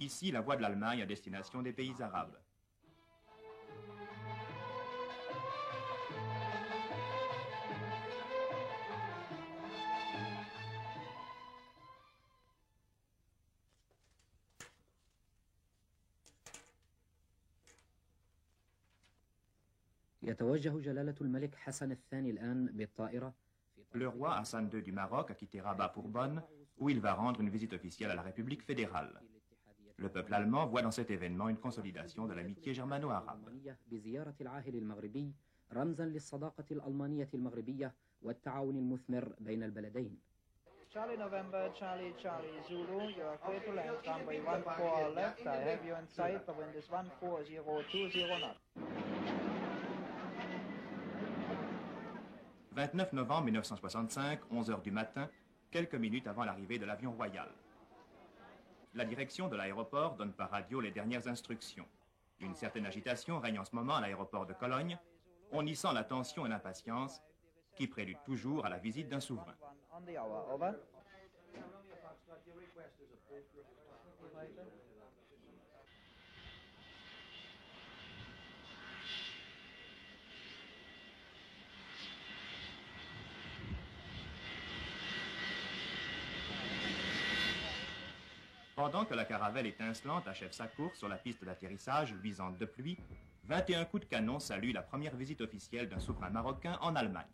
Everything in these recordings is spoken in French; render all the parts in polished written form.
Ici, la voix de l'Allemagne à destination des pays arabes. يتوجه جلالة الملك حسن الثاني الآن بالطائرة. Le roi Hassan II du Maroc a quitté Rabat pour Bonn, où il va rendre une visite officielle à la République fédérale. Le peuple allemand voit dans cet événement une consolidation de l'amitié germano-arabe. بزيارة العاهل المغربي رمزا للصداقة الألمانية المغربية والتعاون المثمر بين البلدين. Charlie November, Charlie, Charlie, Zulu, you are clear to land, runway 14 left, I have you in sight, the wind is 14020 knots. 29 novembre 1965, 11 heures du matin, quelques minutes avant l'arrivée de l'avion royal. La direction de l'aéroport donne par radio les dernières instructions. Une certaine agitation règne en ce moment à l'aéroport de Cologne. On y sent la tension et l'impatience qui prélude toujours à la visite d'un souverain. Pendant que la caravelle étincelante achève sa course sur la piste d'atterrissage luisante de pluie, 21 coups de canon saluent la première visite officielle d'un souverain marocain en Allemagne.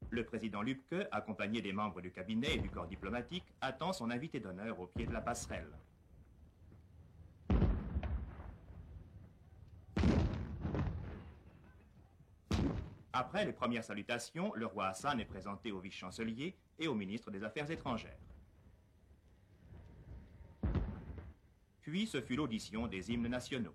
Le président Lübke, accompagné des membres du cabinet et du corps diplomatique, attend son invité d'honneur au pied de la passerelle. Après les premières salutations, le roi Hassan est présenté au vice-chancelier et au ministre des Affaires étrangères. Puis ce fut l'audition des hymnes nationaux.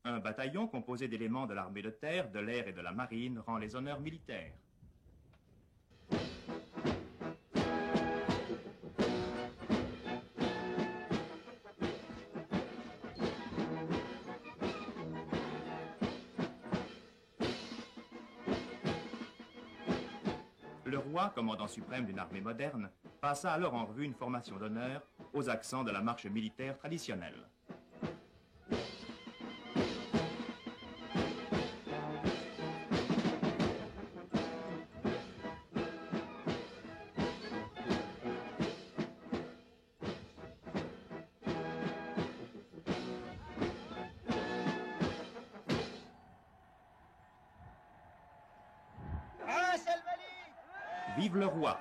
Un bataillon composé d'éléments de l'armée de terre, de l'air et de la marine rend les honneurs militaires. Le roi, commandant suprême d'une armée moderne, passa alors en revue une formation d'honneur aux accents de la marche militaire traditionnelle. Vive le roi!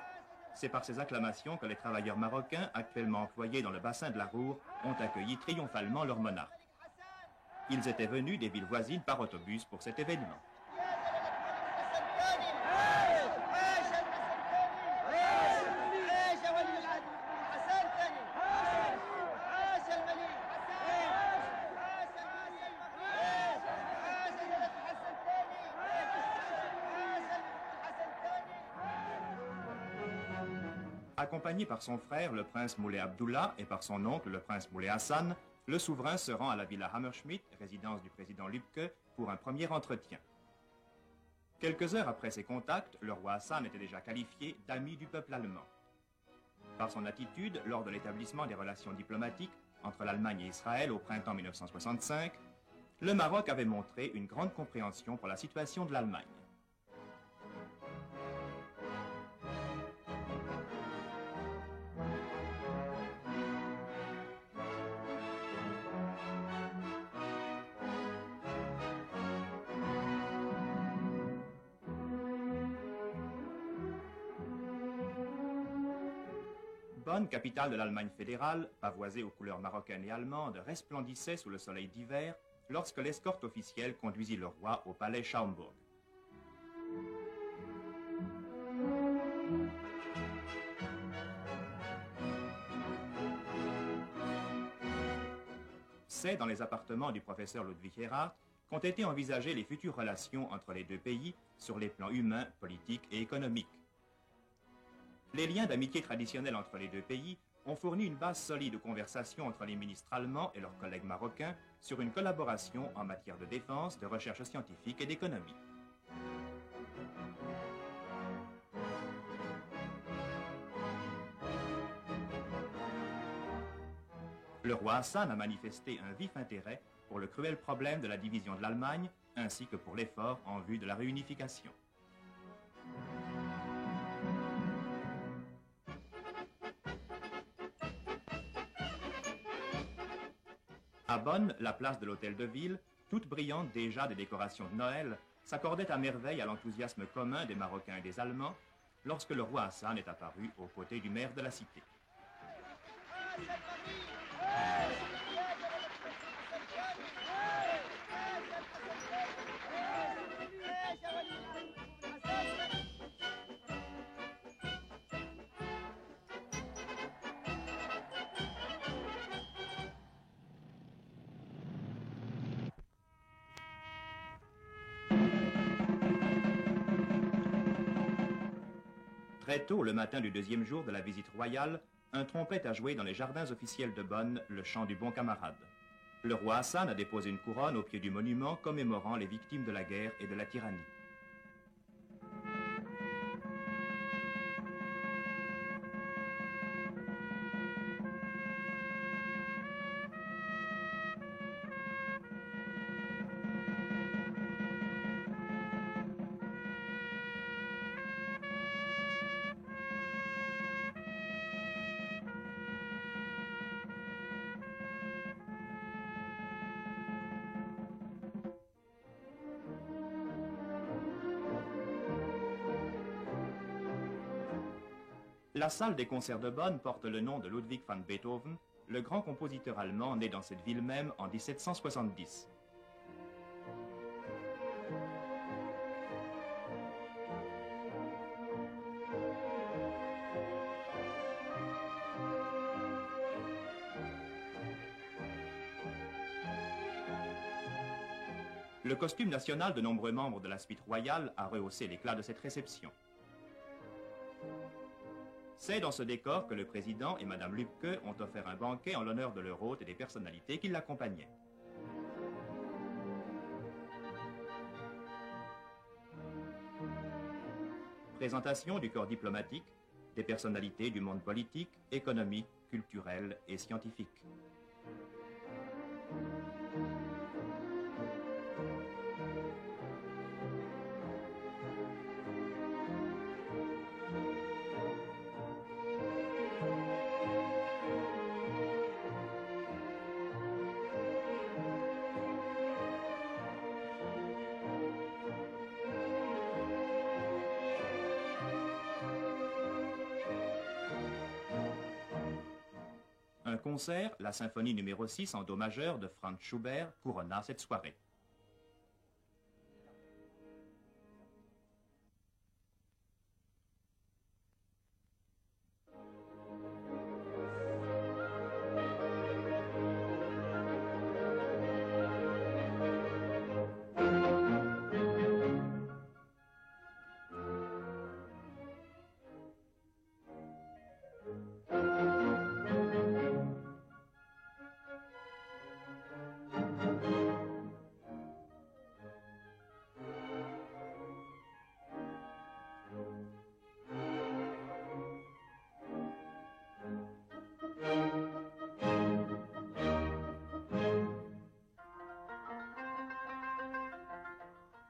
C'est par ces acclamations que les travailleurs marocains, actuellement employés dans le bassin de la Roure, ont accueilli triomphalement leur monarque. Ils étaient venus des villes voisines par autobus pour cet événement. Accompagné par son frère, le prince Moulay Abdullah, et par son oncle, le prince Moulay Hassan, le souverain se rend à la villa Hammerschmidt, résidence du président Lübke, pour un premier entretien. Quelques heures après ces contacts, le roi Hassan était déjà qualifié d'ami du peuple allemand. Par son attitude, lors de l'établissement des relations diplomatiques entre l'Allemagne et Israël au printemps 1965, le Maroc avait montré une grande compréhension pour la situation de l'Allemagne. Bonn, capitale de l'Allemagne fédérale, pavoisée aux couleurs marocaines et allemandes, resplendissait sous le soleil d'hiver lorsque l'escorte officielle conduisit le roi au palais Schaumburg. c'est dans les appartements du professeur Ludwig Erhard qu'ont été envisagées les futures relations entre les deux pays sur les plans humains, politiques et économiques. Les liens d'amitié traditionnels entre les deux pays ont fourni une base solide de conversation entre les ministres allemands et leurs collègues marocains sur une collaboration en matière de défense, de recherche scientifique et d'économie. Le roi Hassan a manifesté un vif intérêt pour le cruel problème de la division de l'Allemagne, ainsi que pour l'effort en vue de la réunification. À Bonn, la place de l'Hôtel de Ville, toute brillante déjà des décorations de Noël, s'accordait à merveille à l'enthousiasme commun des Marocains et des Allemands lorsque le roi Hassan est apparu aux côtés du maire de la cité. Très tôt, le matin du deuxième jour de la visite royale, un trompette a joué dans les jardins officiels de Bonn le chant du bon camarade. Le roi Hassan a déposé une couronne au pied du monument commémorant les victimes de la guerre et de la tyrannie. La salle des concerts de Bonn porte le nom de Ludwig van Beethoven, le grand compositeur allemand né dans cette ville même en 1770. Le costume national de nombreux membres de la suite royale a rehaussé l'éclat de cette réception. C'est dans ce décor que le président et Madame Lübke ont offert un banquet en l'honneur de leur hôte et des personnalités qui l'accompagnaient. Présentation du corps diplomatique, des personnalités du monde politique, économique, culturel et scientifique. Un concert, la symphonie numéro 6 en do majeur de Franz Schubert, couronna cette soirée.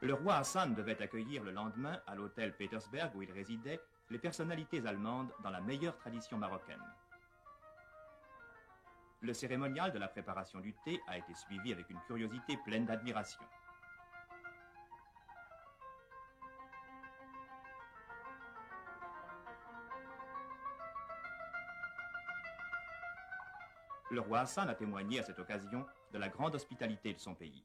Le roi Hassan devait accueillir le lendemain, à l'hôtel Petersberg où il résidait, les personnalités allemandes dans la meilleure tradition marocaine. Le cérémonial de la préparation du thé a été suivi avec une curiosité pleine d'admiration. Le roi Hassan a témoigné à cette occasion de la grande hospitalité de son pays.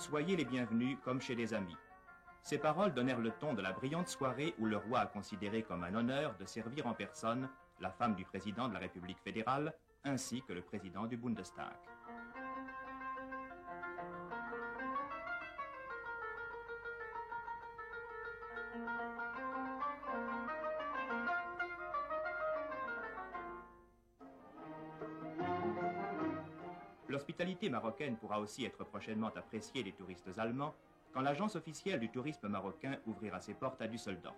Soyez les bienvenus comme chez des amis. Ces paroles donnèrent le ton de la brillante soirée où le roi a considéré comme un honneur de servir en personne la femme du président de la République fédérale ainsi que le président du Bundestag. L'hospitalité marocaine pourra aussi être prochainement appréciée des touristes allemands quand l'agence officielle du tourisme marocain ouvrira ses portes à Düsseldorf.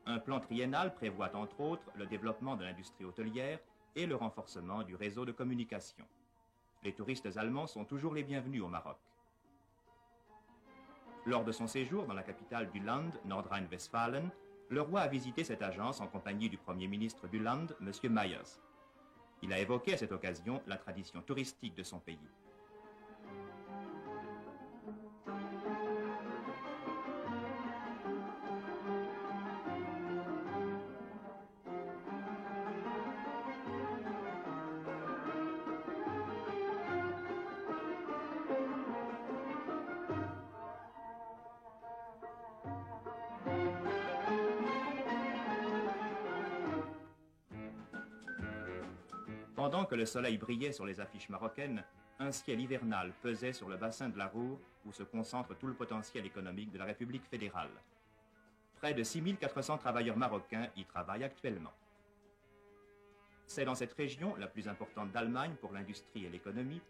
Un plan triennal prévoit entre autres le développement de l'industrie hôtelière et le renforcement du réseau de communication. Les touristes allemands sont toujours les bienvenus au Maroc. Lors de son séjour dans la capitale du Land, Nordrhein-Westfalen, le roi a visité cette agence en compagnie du Premier ministre du Land, M. Meyers. Il a évoqué à cette occasion la tradition touristique de son pays. Pendant que le soleil brillait sur les affiches marocaines, un ciel hivernal pesait sur le bassin de la Roure où se concentre tout le potentiel économique de la République fédérale. Près de 6400 travailleurs marocains y travaillent actuellement. C'est dans cette région, la plus importante d'Allemagne pour l'industrie et l'économie,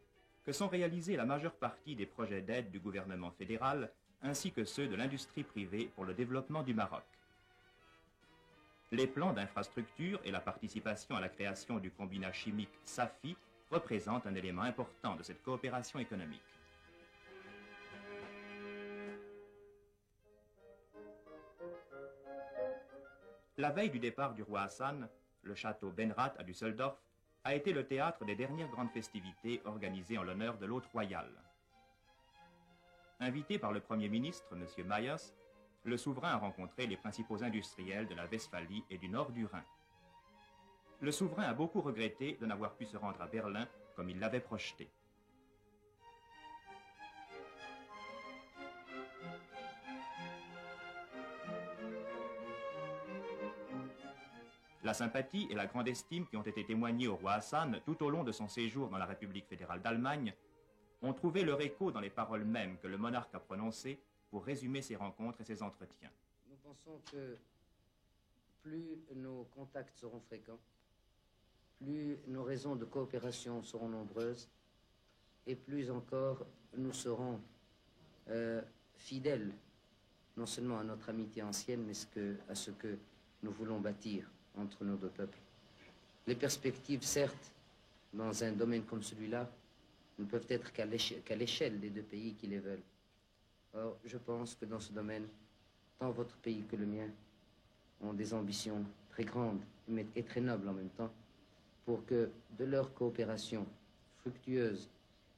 que sont réalisés la majeure partie des projets d'aide du gouvernement fédéral ainsi que ceux de l'industrie privée pour le développement du Maroc. Les plans d'infrastructure et la participation à la création du combinat chimique Safi représentent un élément important de cette coopération économique. La veille du départ du roi Hassan, le château Benrat à Düsseldorf a été le théâtre des dernières grandes festivités organisées en l'honneur de l'hôte royal. Invité par le Premier ministre, M. Meyers, le souverain a rencontré les principaux industriels de la Westphalie et du nord du Rhin. Le souverain a beaucoup regretté de n'avoir pu se rendre à Berlin comme il l'avait projeté. La sympathie et la grande estime qui ont été témoignées au roi Hassan tout au long de son séjour dans la République fédérale d'Allemagne ont trouvé leur écho dans les paroles mêmes que le monarque a prononcées pour résumer ses rencontres et ses entretiens. Nous pensons que plus nos contacts seront fréquents, plus nos raisons de coopération seront nombreuses et plus encore nous serons fidèles non seulement à notre amitié ancienne, mais à ce que nous voulons bâtir entre nos deux peuples. Les perspectives, certes, dans un domaine comme celui-là, ne peuvent être qu'à l'échelle des deux pays qui les veulent. Or, je pense que dans ce domaine, tant votre pays que le mien ont des ambitions très grandes et très nobles en même temps pour que de leur coopération fructueuse,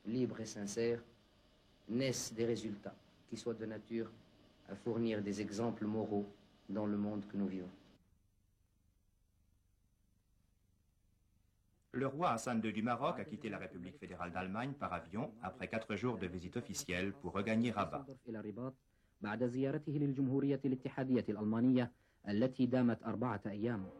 libre et sincère naissent des résultats qui soient de nature à fournir des exemples moraux dans le monde que nous vivons. Le roi Hassan II du Maroc a quitté la République fédérale d'Allemagne par avion après 4 jours de visite officielle pour regagner Rabat. بعد زيارته للجمهورية الاتحادية الألمانية التي دامت 4 أيام.